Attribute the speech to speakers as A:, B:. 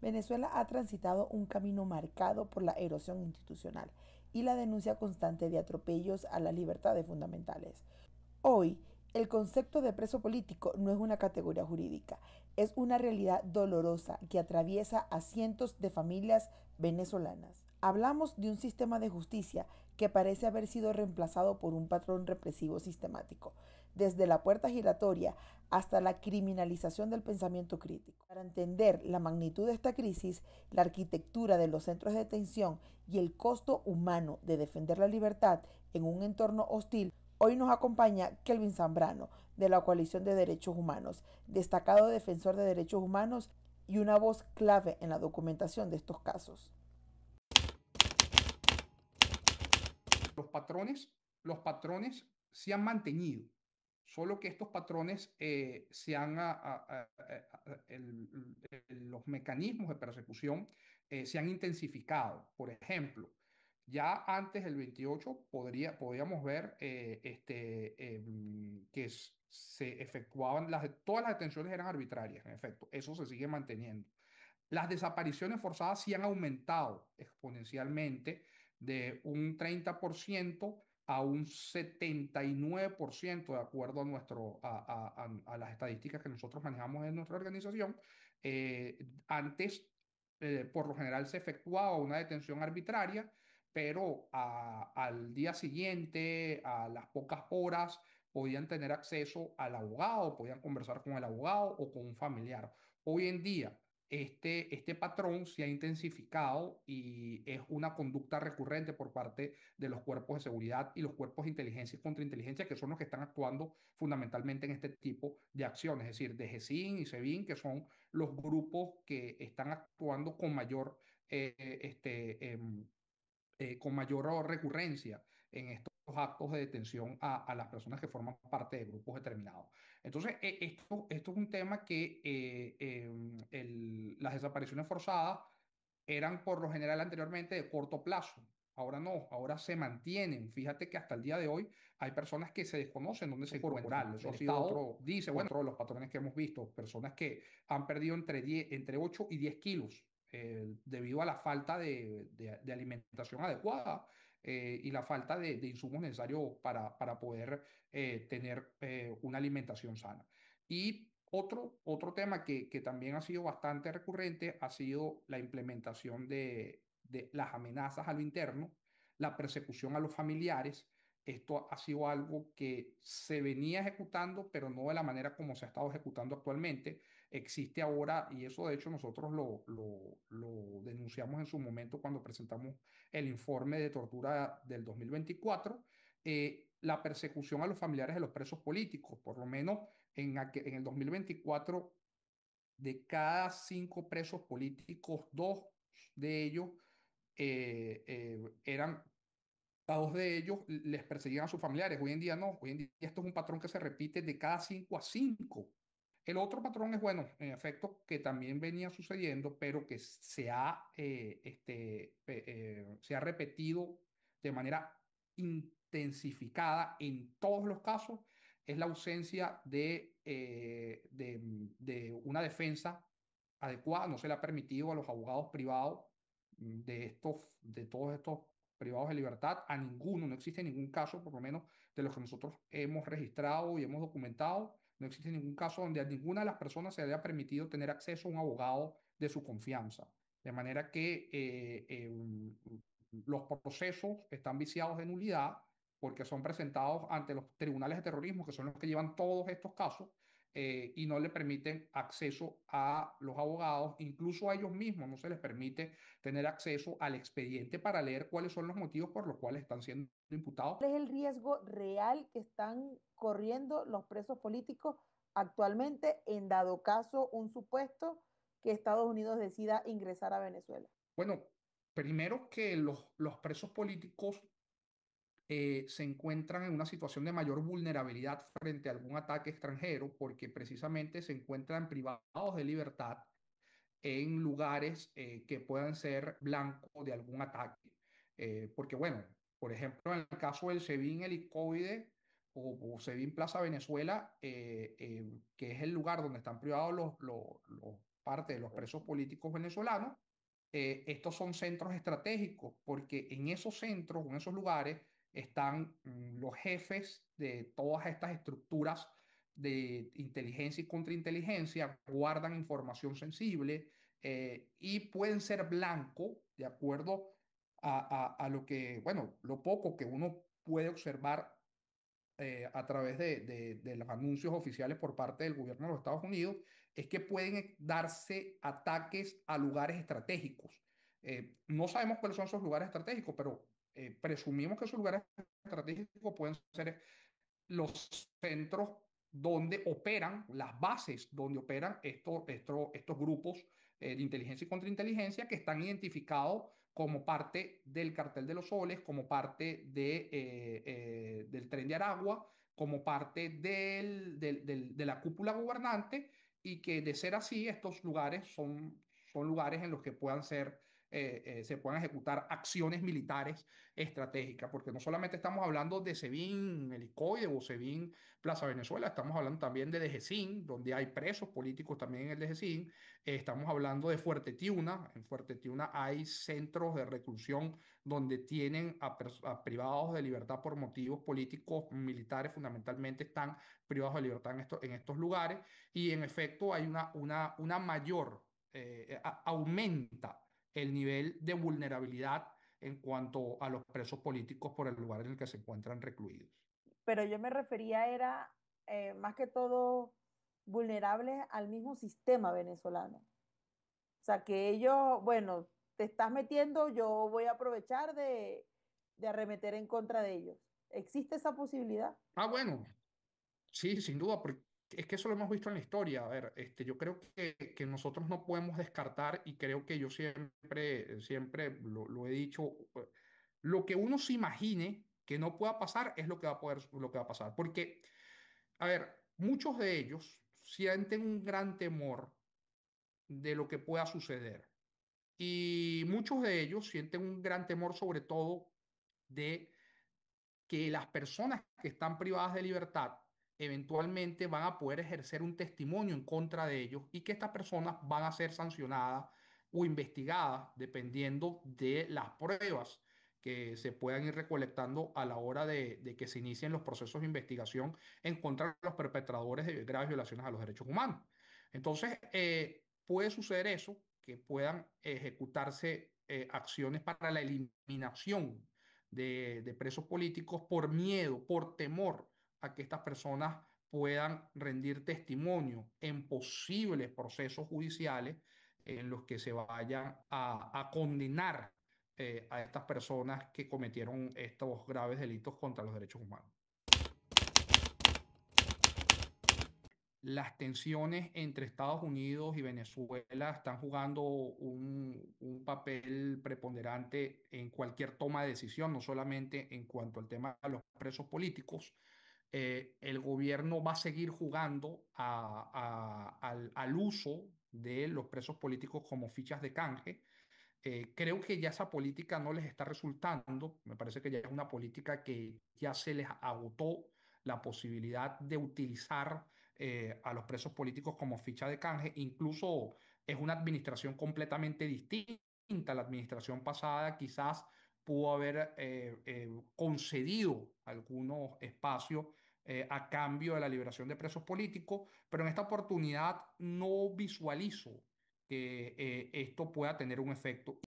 A: Venezuela ha transitado un camino marcado por la erosión institucional y la denuncia constante de atropellos a las libertades fundamentales. Hoy, el concepto de preso político no es una categoría jurídica, es una realidad dolorosa que atraviesa a cientos de familias venezolanas. Hablamos de un sistema de justicia que parece haber sido reemplazado por un patrón represivo sistemático, desde la puerta giratoria hasta la criminalización del pensamiento crítico. Para entender la magnitud de esta crisis, la arquitectura de los centros de detención y el costo humano de defender la libertad en un entorno hostil, hoy nos acompaña Kelvin Zambrano, de la Coalición de Derechos Humanos, destacado defensor de derechos humanos y una voz clave en la documentación de estos casos.
B: Los patrones se han mantenido, solo que estos patrones se han, los mecanismos de persecución se han intensificado. Por ejemplo, ya antes del 28 podíamos ver que se efectuaban, todas las detenciones eran arbitrarias, en efecto, eso se sigue manteniendo. Las desapariciones forzadas sí han aumentado exponencialmente de un 30% a un 79% de acuerdo a las estadísticas que nosotros manejamos en nuestra organización. Antes, por lo general, se efectuaba una detención arbitraria, pero al día siguiente, a las pocas horas, podían tener acceso al abogado, podían conversar con el abogado o con un familiar. Hoy en día, este patrón se ha intensificado y es una conducta recurrente por parte de los cuerpos de seguridad y los cuerpos de inteligencia y contrainteligencia, que son los que están actuando fundamentalmente en este tipo de acciones, es decir, de GESIN y SEBIN, que son los grupos que están actuando eh, este, em, con mayor recurrencia en estos actos de detención a las personas que forman parte de grupos determinados. Entonces, esto es un tema que las desapariciones forzadas eran por lo general anteriormente de corto plazo. Ahora no, ahora se mantienen. Fíjate que hasta el día de hoy hay personas que se desconocen dónde se encuentran. Eso ha sido dice, bueno, otro de los patrones que hemos visto, personas que han perdido entre 8 y 10 kilos debido a la falta de alimentación adecuada y la falta de insumos necesarios para poder tener una alimentación sana. Y otro tema que también ha sido bastante recurrente ha sido la implementación de las amenazas a lo interno, la persecución a los familiares. Esto ha sido algo que se venía ejecutando, pero no de la manera como se ha estado ejecutando actualmente. Existe ahora, y eso de hecho nosotros lo denunciamos en su momento cuando presentamos el informe de tortura del 2024, la persecución a los familiares de los presos políticos. Por lo menos en el 2024, de cada 5 presos políticos, dos de ellos eran a dos de ellos les perseguían a sus familiares. Hoy en día no. Hoy en día esto es un patrón que se repite de cada 5 a 5. El otro patrón es, bueno, en efecto, que también venía sucediendo, pero que se ha repetido de manera intensificada en todos los casos, es la ausencia de una defensa adecuada. No se le ha permitido a los abogados privados de todos estos privados de libertad, a ninguno, no existe ningún caso, por lo menos de los que nosotros hemos registrado y hemos documentado, no existe ningún caso donde a ninguna de las personas se le haya permitido tener acceso a un abogado de su confianza. De manera que los procesos están viciados de nulidad porque son presentados ante los tribunales de terrorismo, que son los que llevan todos estos casos, y no le permiten acceso a los abogados, incluso a ellos mismos no se les permite tener acceso al expediente para leer cuáles son los motivos por los cuales están siendo imputados.
A: ¿Cuál es el riesgo real que están corriendo los presos políticos actualmente en dado caso un supuesto que Estados Unidos decida ingresar a Venezuela?
B: Bueno, primero que los presos políticos se encuentran en una situación de mayor vulnerabilidad frente a algún ataque extranjero porque precisamente se encuentran privados de libertad en lugares que puedan ser blanco de algún ataque. Porque bueno, por ejemplo, en el caso del SEBIN Helicoide o SEBIN Plaza Venezuela, que es el lugar donde están privados parte de los presos políticos venezolanos. Estos son centros estratégicos porque en esos centros, en esos lugares, están los jefes de todas estas estructuras de inteligencia y contrainteligencia, guardan información sensible y pueden ser blanco de acuerdo a lo que, bueno, lo poco que uno puede observar a través de los anuncios oficiales por parte del gobierno de los Estados Unidos, es que pueden darse ataques a lugares estratégicos. No sabemos cuáles son esos lugares estratégicos, pero presumimos que esos lugares estratégicos pueden ser los centros donde operan, las bases donde operan estos grupos de inteligencia y contrainteligencia que están identificados como parte del cartel de los soles, como parte del tren de Aragua, como parte de la cúpula gobernante y que de ser así, estos lugares son lugares en los que se puedan ejecutar acciones militares estratégicas, porque no solamente estamos hablando de SEBIN, Helicoide o SEBIN Plaza Venezuela, estamos hablando también de DGCIN, donde hay presos políticos también en el DGCIN, estamos hablando de Fuerte Tiuna, en Fuerte Tiuna hay centros de reclusión donde tienen a privados de libertad por motivos políticos, militares fundamentalmente están privados de libertad en estos lugares, y en efecto hay una mayor, aumenta el nivel de vulnerabilidad en cuanto a los presos políticos por el lugar en el que se encuentran recluidos.
A: Pero yo me refería, era más que todo vulnerables al mismo sistema venezolano. O sea, que ellos, bueno, te estás metiendo, yo voy a aprovechar de arremeter en contra de ellos. ¿Existe esa posibilidad?
B: Bueno, sí, sin duda, porque es que eso lo hemos visto en la historia. A ver, yo creo que nosotros no podemos descartar, y creo que yo siempre lo he dicho, lo que uno se imagine que no pueda pasar es lo que va a pasar. Porque, a ver, muchos de ellos sienten un gran temor de lo que pueda suceder. Y muchos de ellos sienten un gran temor sobre todo de que las personas que están privadas de libertad eventualmente van a poder ejercer un testimonio en contra de ellos y que estas personas van a ser sancionadas o investigadas dependiendo de las pruebas que se puedan ir recolectando a la hora de que se inicien los procesos de investigación en contra de los perpetradores de graves violaciones a los derechos humanos. Entonces, puede suceder eso, que puedan ejecutarse acciones para la eliminación de presos políticos por miedo, por temor a que estas personas puedan rendir testimonio en posibles procesos judiciales en los que se vayan a condenar a estas personas que cometieron estos graves delitos contra los derechos humanos. Las tensiones entre Estados Unidos y Venezuela están jugando un papel preponderante en cualquier toma de decisión, no solamente en cuanto al tema de los presos políticos. El gobierno va a seguir jugando al uso de los presos políticos como fichas de canje. Creo que ya esa política no les está resultando. Me parece que ya es una política que ya se les agotó la posibilidad de utilizar a los presos políticos como ficha de canje. Incluso es una administración completamente distinta. La administración pasada quizás pudo haber concedido algunos espacios a cambio de la liberación de presos políticos, pero en esta oportunidad no visualizo que esto pueda tener un efecto.